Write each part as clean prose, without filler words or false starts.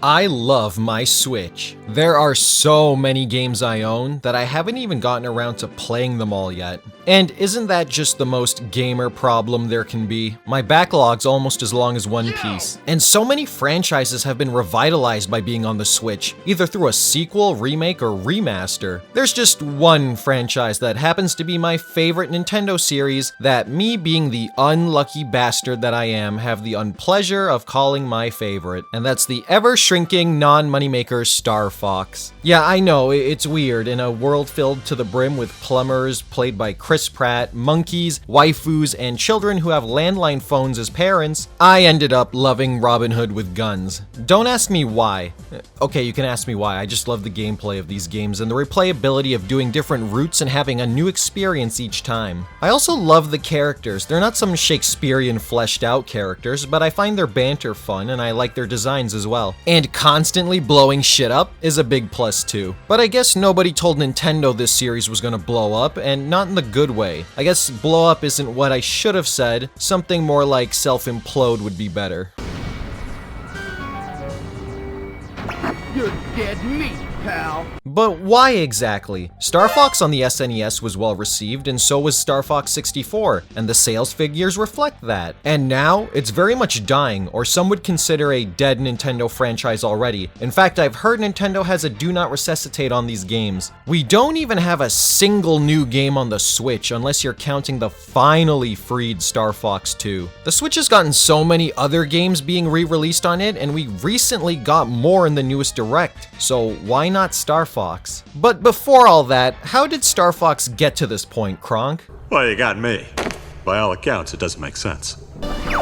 I love my Switch. There are so many games I own that I haven't even gotten around to playing them all yet. And isn't that just the most gamer problem there can be? My backlog's almost as long as One Piece. And so many franchises have been revitalized by being on the Switch, either through a sequel, remake, or remaster. There's just one franchise that happens to be my favorite Nintendo series that me being the unlucky bastard that I am have the unpleasure of calling my favorite. And that's the ever-shrinking non-moneymaker Star Fox. Yeah, I know, it's weird. In a world filled to the brim with plumbers played by Chris Pratt, monkeys, waifus, and children who have landline phones as parents, I ended up loving Robin Hood with guns. Don't ask me why. Okay, you can ask me why. I just love the gameplay of these games and the replayability of doing different routes and having a new experience each time. I also love the characters. They're not some Shakespearean fleshed out characters, but I find their banter fun and I like their designs as well. And constantly blowing shit up is a big plus too. But I guess nobody told Nintendo this series was gonna blow up, and not in the good way. I guess blow up isn't what I should have said. Something more like self-implode would be better. You're dead meat, pal. But why exactly? Star Fox on the SNES was well received, and so was Star Fox 64, and the sales figures reflect that. And now, it's very much dying, or some would consider a dead Nintendo franchise already. In fact, I've heard Nintendo has a do not resuscitate on these games. We don't even have a single new game on the Switch, unless you're counting the finally freed Star Fox 2. The Switch has gotten so many other games being re-released on it, and we recently got more in the newest Direct, so why not Star Fox? But before all that, how did Star Fox get to this point, Kronk? Well, you got me. By all accounts, it doesn't make sense. You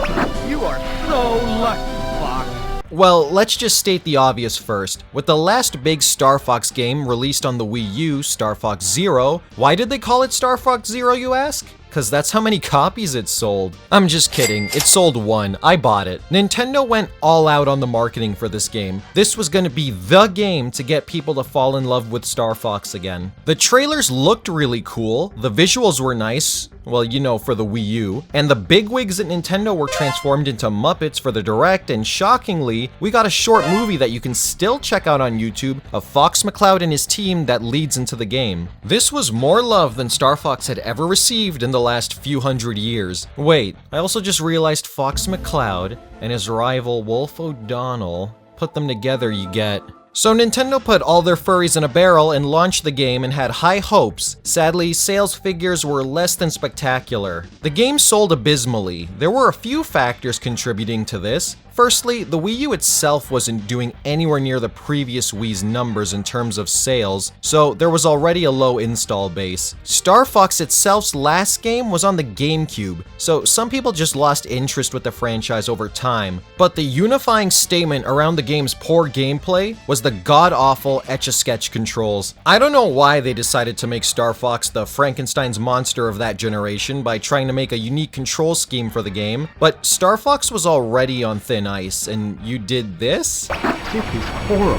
are so lucky, Fox. Well, let's just state the obvious first. With the last big Star Fox game released on the Wii U, Star Fox Zero, why did they call it Star Fox Zero, you ask? Cause that's how many copies it sold. I'm just kidding, it sold one, I bought it. Nintendo went all out on the marketing for this game. This was gonna be the game to get people to fall in love with Star Fox again. The trailers looked really cool, the visuals were nice, well, you know, for the Wii U, and the bigwigs at Nintendo were transformed into Muppets for the Direct, and shockingly, we got a short movie that you can still check out on YouTube of Fox McCloud and his team that leads into the game. This was more love than Star Fox had ever received in the last few hundred years. Wait, I also just realized Fox McCloud and his rival Wolf O'Donnell, put them together, you get. So Nintendo put all their furries in a barrel and launched the game and had high hopes. Sadly, sales figures were less than spectacular. The game sold abysmally. There were a few factors contributing to this. Firstly, the Wii U itself wasn't doing anywhere near the previous Wii's numbers in terms of sales, so there was already a low install base. Star Fox itself's last game was on the GameCube, so some people just lost interest with the franchise over time. But the unifying statement around the game's poor gameplay was the god-awful Etch-a-Sketch controls. I don't know why they decided to make Star Fox the Frankenstein's monster of that generation by trying to make a unique control scheme for the game, but Star Fox was already on thin ice, and you did this? This is horrible.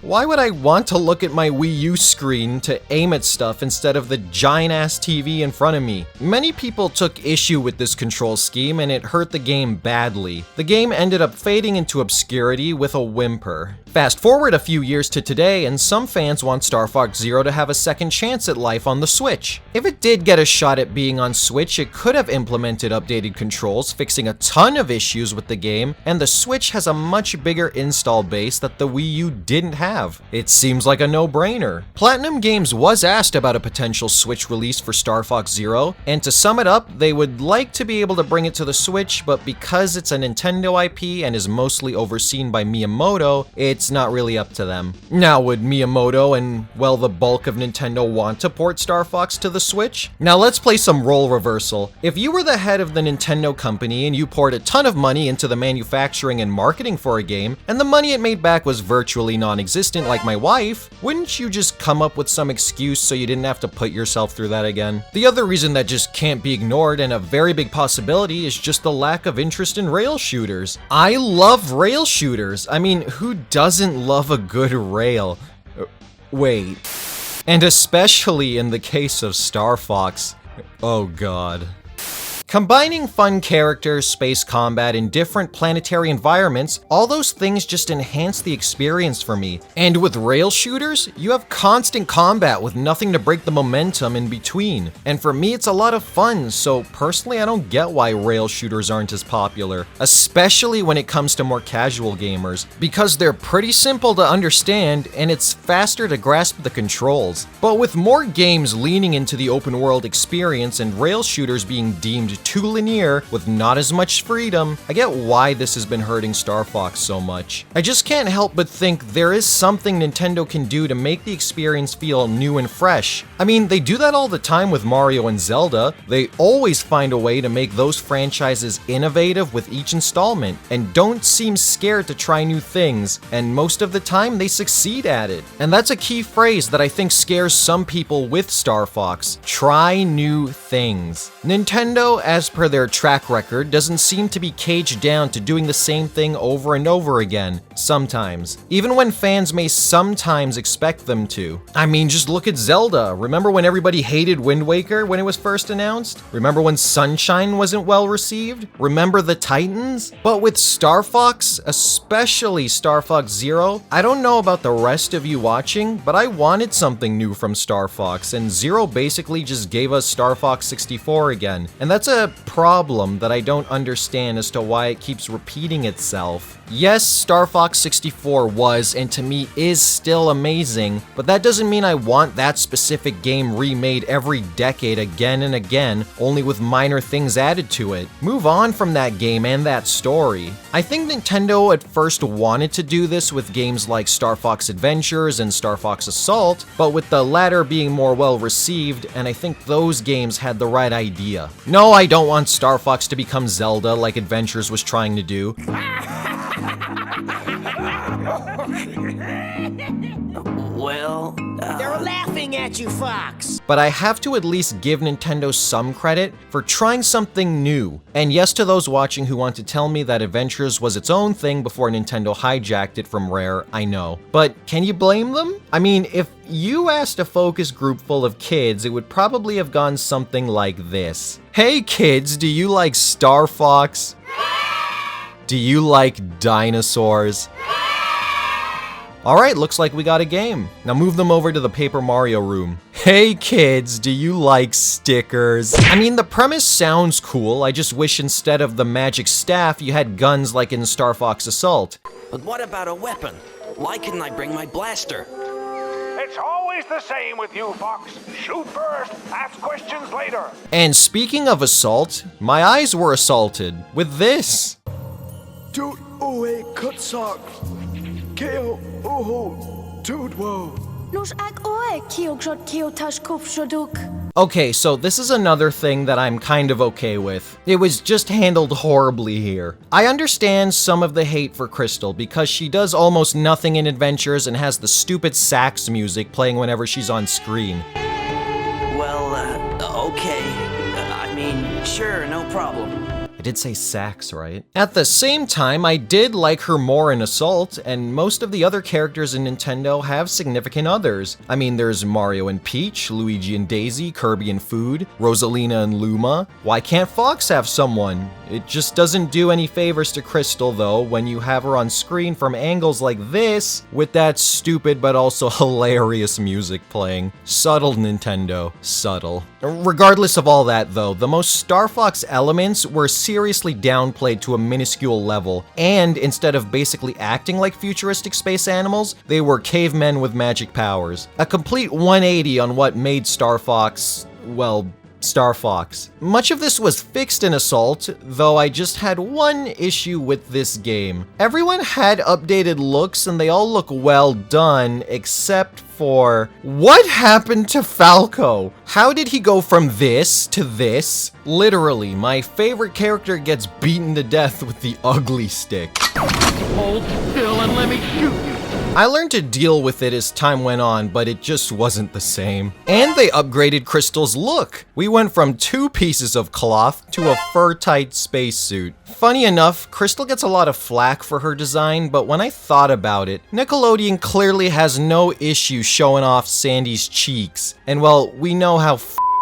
Why would I want to look at my Wii U screen to aim at stuff instead of the giant-ass TV in front of me? Many people took issue with this control scheme and it hurt the game badly. The game ended up fading into obscurity with a whimper. Fast forward a few years to today, and some fans want Star Fox Zero to have a second chance at life on the Switch. If it did get a shot at being on Switch, it could have implemented updated controls, fixing a ton of issues with the game, and the Switch has a much bigger install base that the Wii U didn't have. It seems like a no-brainer. Platinum Games was asked about a potential Switch release for Star Fox Zero, and to sum it up, they would like to be able to bring it to the Switch, but because it's a Nintendo IP and is mostly overseen by Miyamoto, it's not really up to them. Now, would Miyamoto and, well, the bulk of Nintendo want to port Star Fox to the Switch? Now let's play some role reversal. If you were the head of the Nintendo company and you poured a ton of money into the manufacturing and marketing for a game, and the money it made back was virtually non-existent like my wife, wouldn't you just come up with some excuse so you didn't have to put yourself through that again? The other reason that just can't be ignored, and a very big possibility, is just the lack of interest in rail shooters. I love rail shooters. I mean, who doesn't love a good rail? Wait. And especially in the case of Star Fox. Oh god. Combining fun characters, space combat, and different planetary environments, all those things just enhance the experience for me. And with rail shooters, you have constant combat with nothing to break the momentum in between. And for me, it's a lot of fun, so personally I don't get why rail shooters aren't as popular, especially when it comes to more casual gamers, because they're pretty simple to understand and it's faster to grasp the controls. But with more games leaning into the open world experience and rail shooters being deemed too linear with not as much freedom, I get why this has been hurting Star Fox so much. I just can't help but think there is something Nintendo can do to make the experience feel new and fresh. I mean, they do that all the time with Mario and Zelda. They always find a way to make those franchises innovative with each installment, and don't seem scared to try new things, and most of the time they succeed at it. And that's a key phrase that I think scares some people with Star Fox: try new things. Nintendo, as per their track record, doesn't seem to be caged down to doing the same thing over and over again, sometimes. Even when fans may sometimes expect them to. I mean, just look at Zelda. Remember when everybody hated Wind Waker when it was first announced? Remember when Sunshine wasn't well received? Remember the Titans? But with Star Fox, especially Star Fox Zero, I don't know about the rest of you watching, but I wanted something new from Star Fox, and Zero basically just gave us Star Fox 64 again. And that's a problem that I don't understand as to why it keeps repeating itself. Yes, Star Fox 64 was, and to me is still amazing, but that doesn't mean I want that specific game remade every decade again and again, only with minor things added to it. Move on from that game and that story. I think Nintendo at first wanted to do this with games like Star Fox Adventures and Star Fox Assault, but with the latter being more well received, and I think those games had the right idea. No, I don't want Star Fox to become Zelda like Adventures was trying to do. Well, they're laughing at you, Fox! But I have to at least give Nintendo some credit for trying something new. And yes to those watching who want to tell me that Adventures was its own thing before Nintendo hijacked it from Rare, I know. But can you blame them? I mean, if you asked a focus group full of kids, it would probably have gone something like this. Hey kids, do you like Star Fox? Do you like dinosaurs? Alright, looks like we got a game. Now move them over to the Paper Mario room. Hey kids, do you like stickers? I mean, the premise sounds cool, I just wish instead of the magic staff you had guns like in Star Fox Assault. But what about a weapon? Why couldn't I bring my blaster? It's always the same with you, Fox. Shoot first, ask questions later. And speaking of assault, my eyes were assaulted with this. Dude, kutsak. Keo, dude, whoa. Okay, so this is another thing that I'm kind of okay with. It was just handled horribly here. I understand some of the hate for Crystal because she does almost nothing in Adventures and has the stupid sax music playing whenever she's on screen. Well, okay. I mean, sure, no problem. I did say sax, right? At the same time, I did like her more in Assault, and most of the other characters in Nintendo have significant others. I mean, there's Mario and Peach, Luigi and Daisy, Kirby and Food, Rosalina and Luma. Why can't Fox have someone? It just doesn't do any favors to Crystal, though, when you have her on screen from angles like this, with that stupid but also hilarious music playing. Subtle, Nintendo. Subtle. Regardless of all that, though, the most Star Fox elements were seriously downplayed to a minuscule level, and instead of basically acting like futuristic space animals, they were cavemen with magic powers. A complete 180 on what made Star Fox, well, Star Fox. Much of this was fixed in Assault, though I just had one issue with this game. Everyone had updated looks and they all look well done, except for... What happened to Falco? How did he go from this to this? Literally, my favorite character gets beaten to death with the ugly stick. Hold still and let me shoot you. I learned to deal with it as time went on, but it just wasn't the same. And they upgraded Crystal's look. We went from 2 pieces of cloth to a fur-tight spacesuit. Funny enough, Crystal gets a lot of flack for her design, but when I thought about it, Nickelodeon clearly has no issue showing off Sandy's cheeks. And well, we know how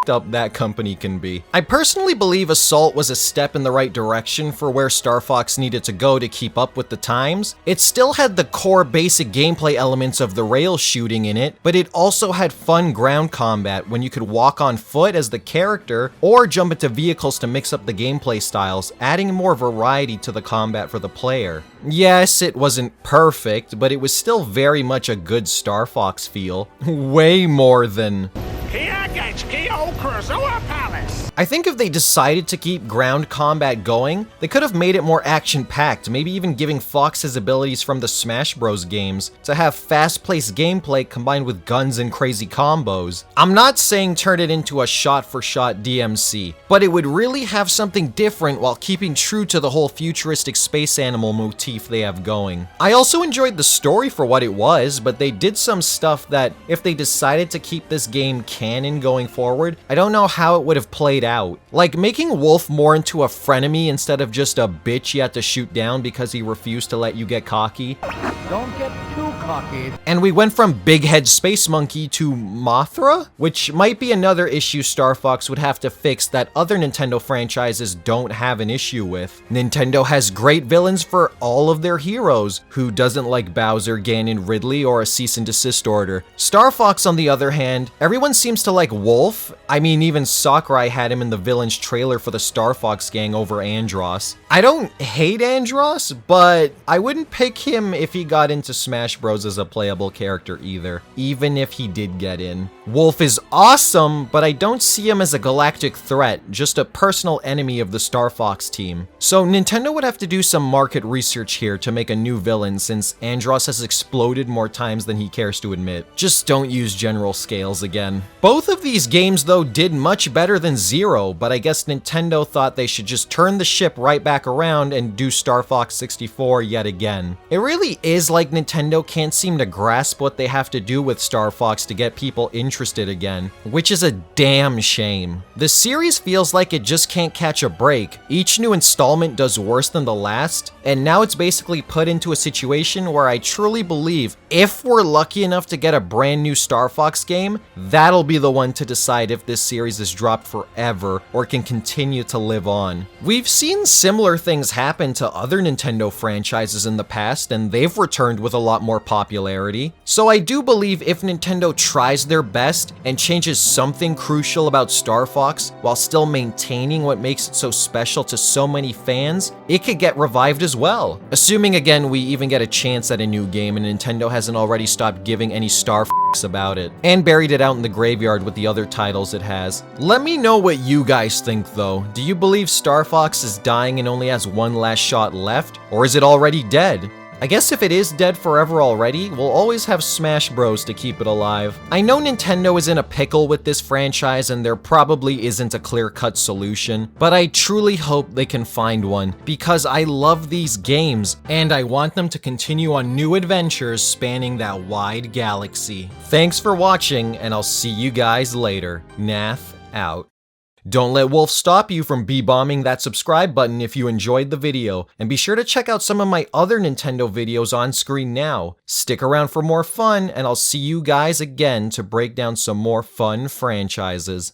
fucked up that company can be. I personally believe Assault was a step in the right direction for where Star Fox needed to go to keep up with the times. It still had the core basic gameplay elements of the rail shooting in it, but it also had fun ground combat when you could walk on foot as the character or jump into vehicles to mix up the gameplay styles, adding more variety to the combat for the player. Yes, it wasn't perfect, but it was still very much a good Star Fox feel. Way more than... Here against Kyo Kurosawa Palace. I think if they decided to keep ground combat going, they could have made it more action-packed, maybe even giving Fox his abilities from the Smash Bros. Games to have fast-paced gameplay combined with guns and crazy combos. I'm not saying turn it into a shot-for-shot DMC, but it would really have something different while keeping true to the whole futuristic space animal motif they have going. I also enjoyed the story for what it was, but they did some stuff that, if they decided to keep this game canon going forward, I don't know how it would have played out. Like making Wolf more into a frenemy instead of just a bitch you had to shoot down because he refused to let you get cocky. Don't get too cocky. And we went from Big Head Space Monkey to Mothra, which might be another issue Star Fox would have to fix that other Nintendo franchises don't have an issue with. Nintendo has great villains for all of their heroes. Who doesn't like Bowser, Ganon, Ridley, or a cease and desist order? Star Fox, on the other hand, everyone seems to like Wolf. I mean, even Sakurai had him in the villain's trailer for the Star Fox gang over Andross. I don't hate Andross, but I wouldn't pick him if he got into Smash Bros. As a playable character either, even if he did get in. Wolf is awesome, but I don't see him as a galactic threat, just a personal enemy of the Star Fox team. So Nintendo would have to do some market research here to make a new villain, since Andross has exploded more times than he cares to admit. Just don't use General Scales again. Both of these games though did much better than Zero, but I guess Nintendo thought they should just turn the ship right back around and do Star Fox 64 yet again. It really is like Nintendo can't seem to grasp what they have to do with Star Fox to get people interested again, which is a damn shame. The series feels like it just can't catch a break. Each new installment does worse than the last, and now it's basically put into a situation where I truly believe if we're lucky enough to get a brand new Star Fox game, that'll be the one to decide if this series is dropped forever or can continue to live on. We've seen similar things happen to other Nintendo franchises in the past, and they've returned with a lot more popularity. So I do believe if Nintendo tries their best and changes something crucial about Star Fox while still maintaining what makes it so special to so many fans, it could get revived as well. Assuming again we even get a chance at a new game and Nintendo hasn't already stopped giving any Star Fox about it and buried it out in the graveyard with the other titles it has. Let me know what you guys think though. Do you believe Star Fox is dying and only has one last shot left, or is it already dead? I guess if it is dead forever already, we'll always have Smash Bros to keep it alive. I know Nintendo is in a pickle with this franchise and there probably isn't a clear-cut solution, but I truly hope they can find one because I love these games and I want them to continue on new adventures spanning that wide galaxy. Thanks for watching and I'll see you guys later. Nath out. Don't let Wolf stop you from B-bombing that subscribe button if you enjoyed the video, and be sure to check out some of my other Nintendo videos on screen now. Stick around for more fun, and I'll see you guys again to break down some more fun franchises.